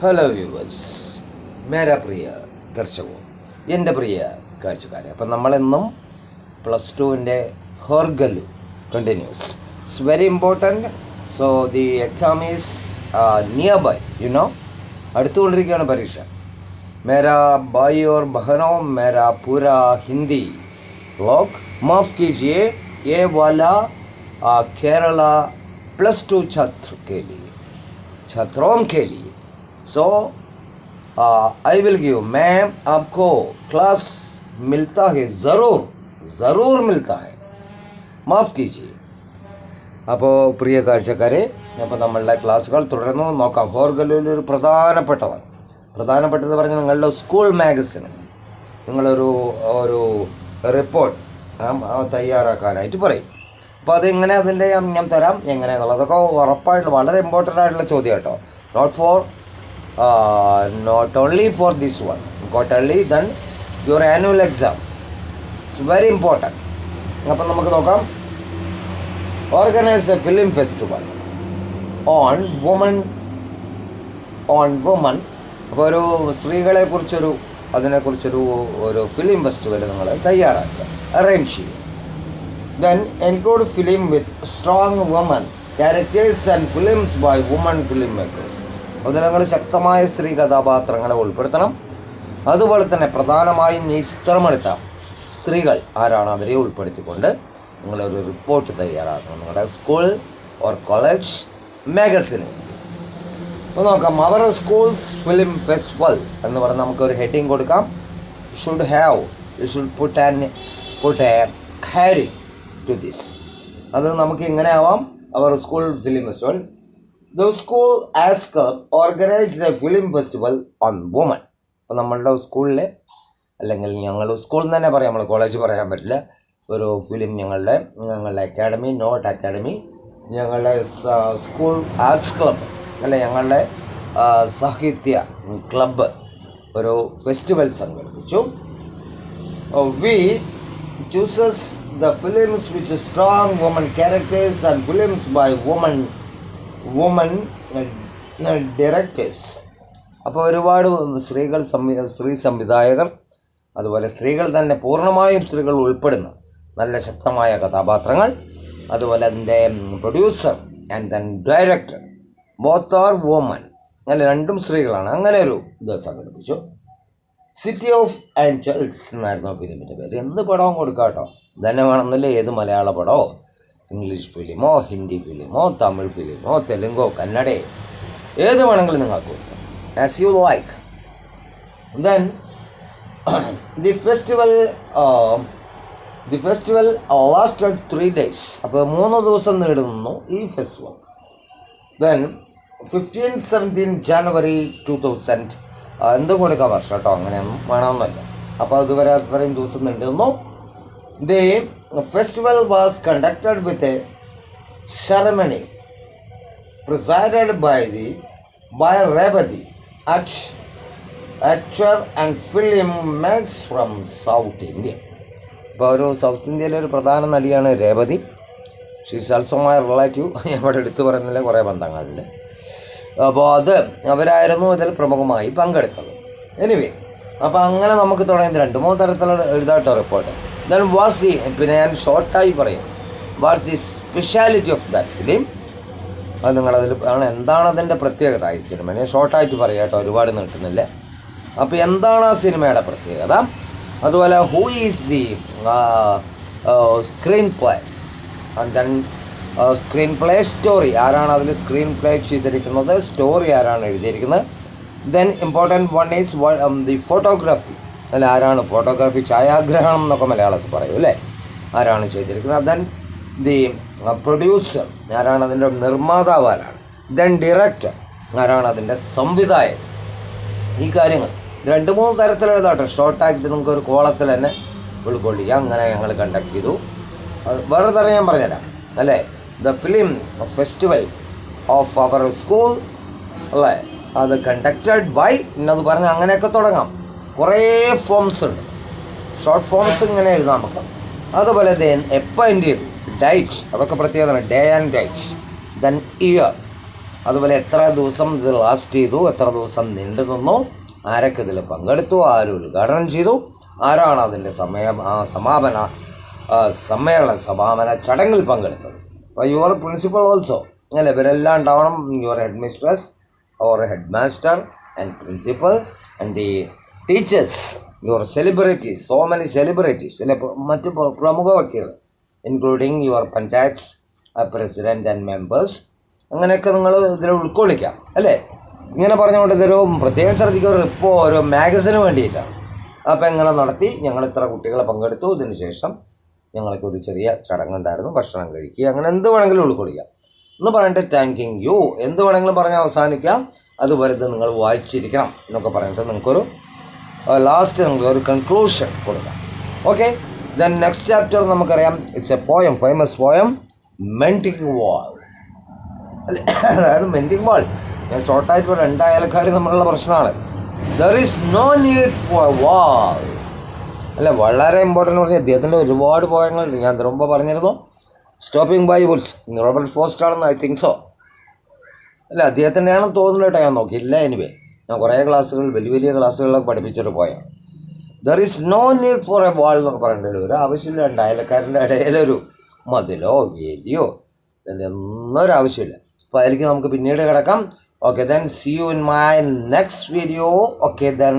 Hello viewers, മേരാ പ്രിയ ദർശകവും എൻ്റെ പ്രിയ കാഴ്ചക്കാരെ. അപ്പം നമ്മളെന്നും +2 ഹോർഗലു continues. It's very important. So the exam is near by, അടുത്തുകൊണ്ടിരിക്കുകയാണ് പരീക്ഷ. മേരാ ഭായി ഓർ ബഹനോ, മേരാ പൂരാ ഹിന്ദി ലോഗ് മാഫ് कीजिए, ये वाला केरला +2 छात्रों के लिए. सो आई विल गिव, मैं आपको क्लास मिलता है, ज़रूर मिलता है, മാഫ് कीजिए. അപ്പോൾ പ്രിയ കാഴ്ചക്കാരെ, അപ്പോൾ നമ്മളുടെ ക്ലാസ്സുകൾ തുടർന്നു നോക്കാം. ഹോർഗലുവിൽ ഒരു പ്രധാനപ്പെട്ടത് പറഞ്ഞാൽ നിങ്ങളുടെ സ്കൂൾ മാഗസിൻ നിങ്ങളൊരു റിപ്പോർട്ട് തയ്യാറാക്കാനായിട്ട് പറയും. അപ്പോൾ അതെങ്ങനെ അതിൻ്റെ ഞാൻ തരാം എങ്ങനെയാണെന്നുള്ളത് അതൊക്കെ ഉറപ്പായിട്ട് വളരെ ഇമ്പോർട്ടൻ്റ് ആയിട്ടുള്ള ചോദ്യം കേട്ടോ. not only for this one, quarterly, then your annual exam. It's very important. അപ്പോൾ നമുക്ക് നോക്കാം. Organize a film festival on women. അപ്പോൾ ഒരു സ്ത്രീകളെക്കുറിച്ചൊരു ഒരു ഫിലിം ഫെസ്റ്റിവൽ നിങ്ങൾ തയ്യാറാക്കുക, അറേഞ്ച് ചെയ്യുക. Then include film with strong women characters and films by women filmmakers. അതിൽ നിങ്ങൾ ശക്തമായ സ്ത്രീ കഥാപാത്രങ്ങളെ ഉൾപ്പെടുത്തണം. അതുപോലെ തന്നെ പ്രധാനമായും ഈ ചിത്രമെടുത്ത സ്ത്രീകൾ ആരാണ് അവരെ ഉൾപ്പെടുത്തിക്കൊണ്ട് നിങ്ങളൊരു റിപ്പോർട്ട് തയ്യാറാക്കണം നിങ്ങളുടെ സ്കൂൾ ഓർ കോളേജ് മാഗസിന്. അപ്പോൾ നോക്കാം. അവർ സ്കൂൾസ് ഫിലിം ഫെസ്റ്റിവൽ എന്ന് പറഞ്ഞ് നമുക്കൊരു ഹെഡിങ് കൊടുക്കാം. You should put a heading to this. അത് നമുക്ക് ഇങ്ങനെ ആവാം. Our school film festival. The school as club organized a film festival on women. അപ്പോൾ നമ്മളുടെ സ്കൂളിൽ, അല്ലെങ്കിൽ ഞങ്ങൾ സ്കൂളിൽ തന്നെ പറയാം, നമ്മൾ കോളേജ് പറയാൻ പറ്റില്ല, ഒരു ഫിലിം ഞങ്ങളുടെ അക്കാഡമി, നോട്ട് അക്കാഡമി, ഞങ്ങളുടെ സ്കൂൾ ആർട്സ് ക്ലബ്ബ്, അല്ലെ ഞങ്ങളുടെ സാഹിത്യ ക്ലബ്ബ് ഒരു ഫെസ്റ്റിവൽ സംഘടിപ്പിച്ചു. We chooses the films with strong women characters and films by women directors. അപ്പോൾ ഒരുപാട് സ്ത്രീ സംവിധായകർ, അതുപോലെ സ്ത്രീകൾ തന്നെ പൂർണ്ണമായും സ്ത്രീകൾ ഉൾപ്പെടുന്ന നല്ല ശക്തമായ കഥാപാത്രങ്ങൾ, അതുപോലെ അതിൻ്റെ producer and then director both are woman, അല്ല രണ്ടും സ്ത്രീകളാണ്. അങ്ങനെ ഒരു ഇത് സംഘടിപ്പിച്ചു. സിറ്റി ഓഫ് ഏഞ്ചൽസ് എന്നായിരുന്നു ഫിലിമിൻ്റെ പേര്. എന്ത് പടവും കൊടുക്കാം കേട്ടോ, തന്നെ വേണമെന്നില്ല. ഏത് മലയാള പടമോ, ഇംഗ്ലീഷ് ഫിലിമോ, ഹിന്ദി ഫിലിമോ, തമിഴ് ഫിലിമോ, തെലുങ്കോ, കന്നഡ, ഏത് വേണമെങ്കിലും നിങ്ങൾക്ക് കൊടുക്കാം, as you like. Then the festival lasted 3 days. അപ്പോൾ 3 ദിവസം നീണ്ടുനിന്നു ഈ ഫെസ്റ്റിവൽ. Then 15-17 January 2000. എന്തും കൊടുക്കാം വർഷം കേട്ടോ, അങ്ങനെയൊന്നും വേണമെന്നല്ല. അപ്പോൾ അതുവരെ അത്രയും ദിവസം നീണ്ടുനിന്നു. The festival was conducted with a ceremony presided by Revati, actor and filmmakers from South India. ഇപ്പോൾ ഒരു സൗത്ത് ഇന്ത്യയിലെ ഒരു പ്രധാന നടിയാണ് Revathi. She's also my relative. ഇവിടെ എടുത്തു പറയുന്നില്ല, കുറേ ബന്ധങ്ങളുണ്ട്. അപ്പോൾ അവരായിരുന്നു ഇതിൽ പ്രമുഖമായി പങ്കെടുത്തത്. എനിവേ, അപ്പോൾ അങ്ങനെ നമുക്ക് തുടങ്ങിയത് 2-3 തരത്തിലുള്ള എഴുതാട്ടോ റിപ്പോർട്ട്. ദെൻ പിന്നെ ഞാൻ ഷോർട്ടായി പറയും, watts the speciality of that film. അത് നിങ്ങളതിൽ എന്താണ് അതിൻ്റെ പ്രത്യേകത ഈ സിനിമ. ഞാൻ ഷോർട്ടായിട്ട് പറയാം കേട്ടോ, ഒരുപാട് നീട്ടുന്നില്ല. അപ്പോൾ എന്താണ് ആ സിനിമയുടെ പ്രത്യേകത, അതുപോലെ who is the screen play, and then screen play store, ആരാണ് അതിൽ സ്ക്രീൻ പ്ലേ ചെയ്തിരിക്കുന്നത്, സ്റ്റോറി ആരാണ് എഴുതിയിരിക്കുന്നത്. Then important one is the photography, അല്ല ആരാണ് ഫോട്ടോഗ്രാഫി, ഛായാഗ്രഹണം എന്നൊക്കെ മലയാളത്തിൽ പറയും അല്ലേ, ആരാണ് ചെയ്തിരിക്കുന്നത്. ദെൻ ദി പ്രൊഡ്യൂസർ, ആരാണ് അതിൻ്റെ നിർമ്മാതാവ്, ആരാണ്. ദെൻ ഡയറക്ടർ, ആരാണ് അതിൻ്റെ സംവിധായകൻ. ഈ കാര്യങ്ങൾ 2-3 തരത്തിലെഴുതാട്ടോ, ഷോർട്ടാക്കിയിട്ട് നിങ്ങൾക്കൊരു കോളത്തിൽ തന്നെ ഉൾക്കൊള്ളിക്കുക. അങ്ങനെ ഞങ്ങൾ കണ്ടക്ട് ചെയ്തു. വേറെ തരം ഞാൻ പറഞ്ഞുതരാം അല്ലേ. The film festival of our school അല്ലേ, അത് കണ്ടക്റ്റഡ് ബൈ എന്നത് പറഞ്ഞ് അങ്ങനെയൊക്കെ തുടങ്ങാം. കുറേ ഫോംസ് ഉണ്ട്, ഷോർട്ട് ഫോംസ് ഇങ്ങനെ എഴുതാൻ നമുക്ക്. അതുപോലെ ദെൻ എപ്പോൾ എൻ്റെ ഡേറ്റ്, അതൊക്കെ പ്രത്യേകതയാണ്, day and date. Then year, അതുപോലെ എത്ര ദിവസം ഇത് ലാസ്റ്റ് ചെയ്തു, എത്ര ദിവസം നീണ്ടു നിന്നു, ആരൊക്കെ ഇതിൽ പങ്കെടുത്തു, ആര് ഉദ്ഘാടനം ചെയ്തു, ആരാണ് അതിൻ്റെ സമാപന ചടങ്ങിൽ പങ്കെടുത്തത്. അപ്പോൾ യുവർ പ്രിൻസിപ്പൽ ഓൾസോ അല്ലേ, ഇവരെല്ലാം ഉണ്ടാവണം. Your head mistress or head master and principal and the teachers, your celebrities, so many celebrities അല്ലെ, മറ്റു പ്രമുഖ വ്യക്തികൾ, including your panchayat president and members. അങ്ങനെയൊക്കെ നിങ്ങൾ ഇതിൽ ഉൾക്കൊള്ളിക്കാം അല്ലേ. ഇങ്ങനെ പറഞ്ഞുകൊണ്ട് ഇതൊരു പ്രത്യേകം ശ്രദ്ധിക്കുക, ഇപ്പോൾ ഒരു മാഗസിന് വേണ്ടിയിട്ടാണ്. അപ്പോൾ ഇങ്ങനെ നടത്തി, ഞങ്ങൾ ഇത്ര കുട്ടികളെ പങ്കെടുത്തു, ഇതിന് ശേഷം ഞങ്ങൾക്ക് ഒരു ചെറിയ ചടങ്ങുണ്ടായിരുന്നു, ഭക്ഷണം കഴിക്കുക, അങ്ങനെ എന്ത് വേണമെങ്കിലും ഉൾക്കൊള്ളിക്കാം എന്ന് പറഞ്ഞിട്ട് താങ്കിങ് യു എന്ത് വേണമെങ്കിലും പറഞ്ഞ് അവസാനിക്കാം. അതുപോലെ ഇത് നിങ്ങൾ വായിച്ചിരിക്കണം എന്നൊക്കെ പറഞ്ഞിട്ട് നിങ്ങൾക്കൊരു ലാസ്റ്റ് നിങ്ങൾക്കൊരു കൺക്ലൂഷൻ കൊടുക്കാം. ഓക്കെ, ദെൻ നെക്സ്റ്റ് ചാപ്റ്റർ നമുക്കറിയാം, it's a poem, famous poem mending wall അല്ലേ. അതായത് മെൻറ്റിംഗ് വാൾ ഞാൻ ഷോർട്ടായിട്ട് 2 അയൽക്കാർ തമ്മിലുള്ള പ്രശ്നമാണ്. There is no need for wall അല്ല, വളരെ ഇമ്പോർട്ടൻ്റ് പറഞ്ഞാൽ അദ്ദേഹത്തിൻ്റെ ഒരുപാട് പോയങ്ങളുണ്ട്. ഞാൻ ഇതിന് മുമ്പ് പറഞ്ഞിരുന്നു, സ്റ്റോപ്പിംഗ് ബൈ വുഡ്സ്, റോബർട്ട് ഫോസ്റ്റ് ആണെന്ന് ഐ തിങ്ക് സോ അല്ല, അദ്ദേഹത്തിൻ്റെയാണെന്ന് തോന്നുന്നു കേട്ടോ, ഞാൻ നോക്കിയില്ല. എനിവേ ഞാൻ കുറേ ക്ലാസ്സുകൾ വലിയ ക്ലാസ്സുകളിലൊക്കെ പഠിപ്പിച്ചിട്ട് പോയാണ്. There is no need for a wall എന്നൊക്കെ പറയേണ്ടത് ഒരു ആവശ്യമില്ല. 2 അയൽക്കാരൻ്റെ ഇടയിലൊരു മതിലോ വേലിയോ ഒന്നും ഒരു ആവശ്യമില്ല. അപ്പോൾ അതിലേക്ക് നമുക്ക് പിന്നീട് കിടക്കാം. Okay, then see you in my next video. Okay, then